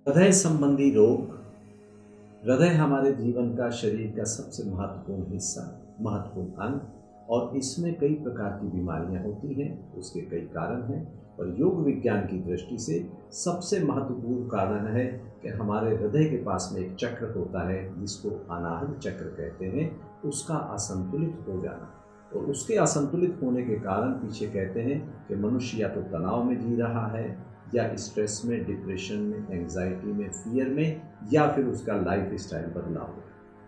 हृदय संबंधी रोग। हृदय हमारे जीवन का, शरीर का सबसे महत्वपूर्ण हिस्सा, महत्वपूर्ण अंग, और इसमें कई प्रकार की बीमारियां होती हैं। उसके कई कारण हैं और योग विज्ञान की दृष्टि से सबसे महत्वपूर्ण कारण है कि हमारे हृदय के पास में एक चक्र होता है जिसको अनाहत चक्र कहते हैं, उसका असंतुलित हो जाना। और उसके असंतुलित होने के कारण पीछे कहते हैं कि मनुष्य या तो तनाव में जी रहा है, या स्ट्रेस में, डिप्रेशन में, एंजाइटी में, फियर में, या फिर उसका लाइफ स्टाइल बदलाव हो।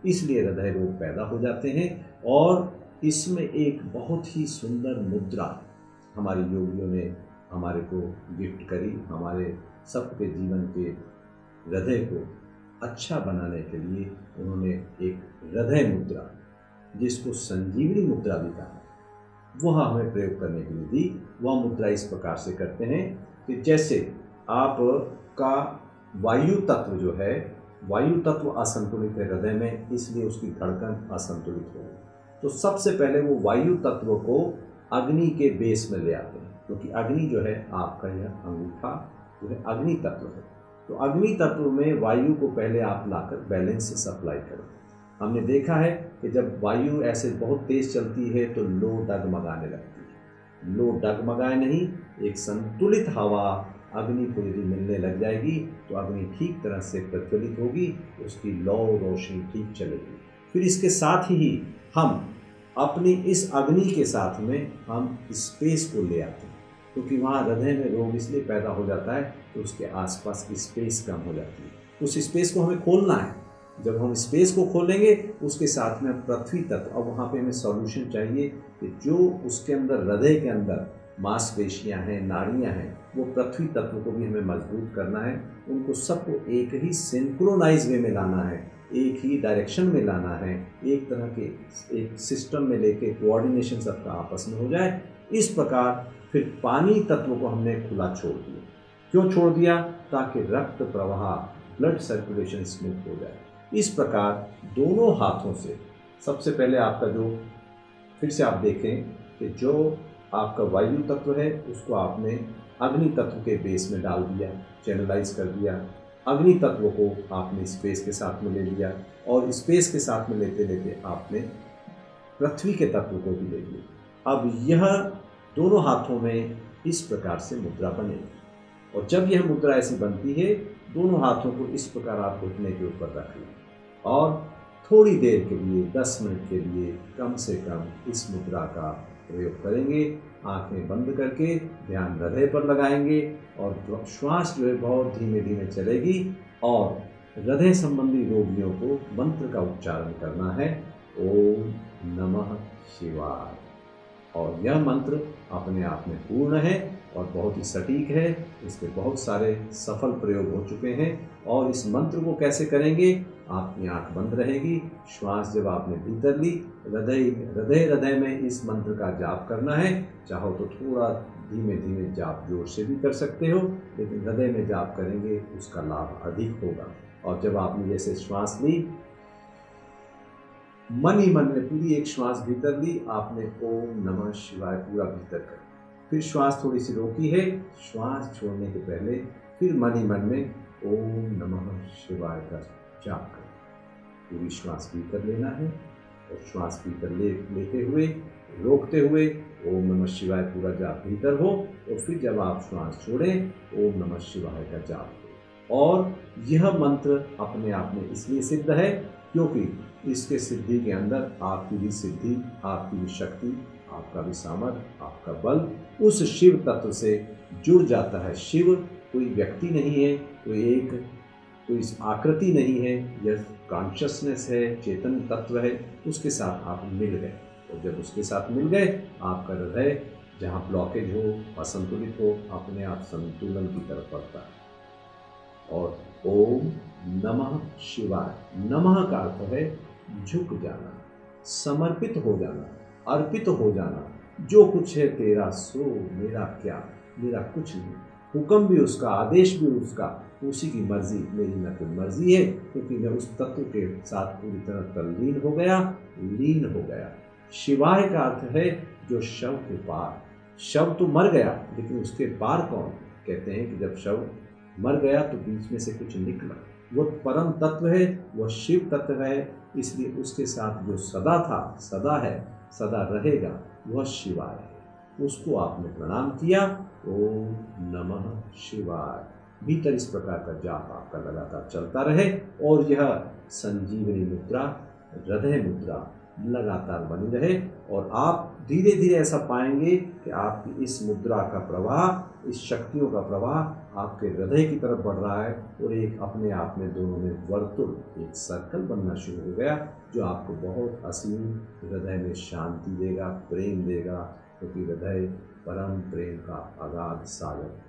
इसलिए हृदय रोग पैदा हो जाते हैं। और इसमें एक बहुत ही सुंदर मुद्रा हमारे योगियों ने हमारे को गिफ्ट करी। हमारे सबके जीवन के हृदय को अच्छा बनाने के लिए उन्होंने एक हृदय मुद्रा, जिसको संजीवनी मुद्रा भी कहा, वह हमें प्रयोग करने के लिए दी। वह मुद्रा इस प्रकार से करते हैं कि जैसे आपका वायु तत्व जो है, वायु तत्व असंतुलित है हृदय में, इसलिए उसकी धड़कन असंतुलित हो गई। तो सबसे पहले वो वायु तत्व को अग्नि के बेस में ले आते हैं, क्योंकि अग्नि जो है आपका यह अंगूठा जो है अग्नि तत्व है। तो अग्नि तत्व में वायु को पहले आप लाकर बैलेंस से सप्लाई करें। हमने देखा है कि जब वायु ऐसे बहुत तेज चलती है तो लो डगमगाने लगती है। लो डगमगाए नहीं, एक संतुलित हवा अग्नि को यदि मिलने लग जाएगी तो अग्नि ठीक तरह से प्रज्वलित होगी, उसकी लौ रोशनी ठीक चलेगी। फिर इसके साथ ही हम अपनी इस अग्नि के साथ में हम स्पेस को ले आते हैं, क्योंकि वहाँ हृदय में रोग इसलिए पैदा हो जाता है कि उसके आसपास स्पेस कम हो जाती है। उस स्पेस को हमें खोलना है। जब हम स्पेस को खोलेंगे उसके साथ में पृथ्वी तत्व, अब वहाँ पे हमें सॉल्यूशन चाहिए कि जो उसके अंदर, हृदय के अंदर मांसपेशियाँ हैं, नाड़ियाँ हैं, वो पृथ्वी तत्व को भी हमें मजबूत करना है। उनको सबको एक ही सिंक्रोनाइज वे में लाना है, एक ही डायरेक्शन में लाना है, एक तरह के एक सिस्टम में लेके कोऑर्डिनेशन सबका आपस में हो जाए। इस प्रकार फिर पानी तत्व को हमने खुला छोड़ दिया। क्यों छोड़ दिया? ताकि रक्त प्रवाह, ब्लड सर्कुलेशन स्मूथ हो जाए। इस प्रकार दोनों हाथों से सबसे पहले आपका जो, फिर से आप देखें कि जो आपका वायु तत्व है उसको आपने अग्नि तत्व के बेस में डाल दिया, चैनलाइज कर दिया। अग्नि तत्व को आपने स्पेस के साथ में ले लिया, और स्पेस के साथ में लेते लेते आपने पृथ्वी के तत्व को भी ले लिया। अब यह दोनों हाथों में इस प्रकार से मुद्रा बनेगी। और जब यह मुद्रा ऐसी बनती है, दोनों हाथों को इस प्रकार आप घुटने के ऊपर रख लें और थोड़ी देर के लिए, 10 मिनट के लिए कम से कम इस मुद्रा का प्रयोग करेंगे। आंखें बंद करके ध्यान हृदय पर लगाएंगे और श्वास जो है बहुत धीमे धीमे चलेगी। और हृदय संबंधी रोगियों को मंत्र का उच्चारण करना है, ओम नमः शिवाय। और यह मंत्र अपने आप में पूर्ण है और बहुत ही सटीक है। इसके बहुत सारे सफल प्रयोग हो चुके हैं। और इस मंत्र को कैसे करेंगे? आपकी आंख बंद रहेगी, श्वास जब आपने भीतर ली, हृदय में इस मंत्र का जाप करना है। चाहो तो थोड़ा धीमे धीमे जाप जोर से भी कर सकते हो, लेकिन हृदय में जाप करेंगे उसका लाभ अधिक होगा। और जब आपने जैसे श्वास ली, मन ही मन में पूरी एक श्वास भीतर ली, आपने ओम नमः शिवाय पूरा भीतर कर, फिर श्वास थोड़ी सी रोकी है, श्वास छोड़ने के पहले फिर मन ही मन में ओम नमः शिवाय का जाप करें। पूरी श्वास भीतर लेना है और श्वास भीतर लेते हुए, रोकते हुए ओम नमः शिवाय पूरा जाप भीतर हो, और फिर जब आप श्वास छोड़ें ओम नमः शिवाय का जाप हो। और यह मंत्र अपने आप में इसलिए सिद्ध है क्योंकि इसके सिद्धि के अंदर आपकी भी सिद्धि, आपकी भी शक्ति, आपका भी सामर्थ्य, आपका बल उस शिव तत्व से जुड़ जाता है। शिव कोई व्यक्ति नहीं है, कोई आकृति नहीं है, यह कॉन्शियसनेस है, चेतन तत्व है। उसके साथ आप मिल गए, और जब उसके साथ मिल गए, आपका हृदय जहाँ ब्लॉकेज हो, असंतुलित हो, अपने आप संतुलन की तरफ बढ़ता है। और ओम नमः शिवाय, नमः का अर्थ है झुक जाना, समर्पित हो जाना, अर्पित हो जाना। जो कुछ है तेरा सो मेरा क्या, मेरा कुछ नहीं। हुक्म भी उसका, आदेश भी उसका, उसी की मर्जी, मेरी न कोई मर्जी है, क्योंकि मैं उस तत्व के साथ पूरी तरह तल्लीन हो गया, लीन हो गया। शिवाय का अर्थ है जो शव के पार। शव तो मर गया, लेकिन उसके पार कौन? कहते हैं कि जब शव मर गया तो बीच में से कुछ निकला। वो परम तत्व है, वह शिव तत्व है, इसलिए उसके साथ जो सदा था, सदा है, सदा रहेगा, वह शिवाय है। उसको आपने प्रणाम किया, ओम नमः शिवाय। भीतर इस प्रकार का जाप आपका लगातार चलता रहे और यह संजीवनी मुद्रा, हृदय मुद्रा लगातार बनी रहे और आप धीरे धीरे ऐसा पाएंगे कि आपकी इस मुद्रा का प्रवाह, इस शक्तियों का प्रवाह आपके हृदय की तरफ बढ़ रहा है और एक अपने आप में दोनों में वर्तुल, एक सर्कल बनना शुरू हो गया, जो आपको बहुत असीम हृदय में शांति देगा, प्रेम देगा, क्योंकि हृदय परम प्रेम का अगाध सागर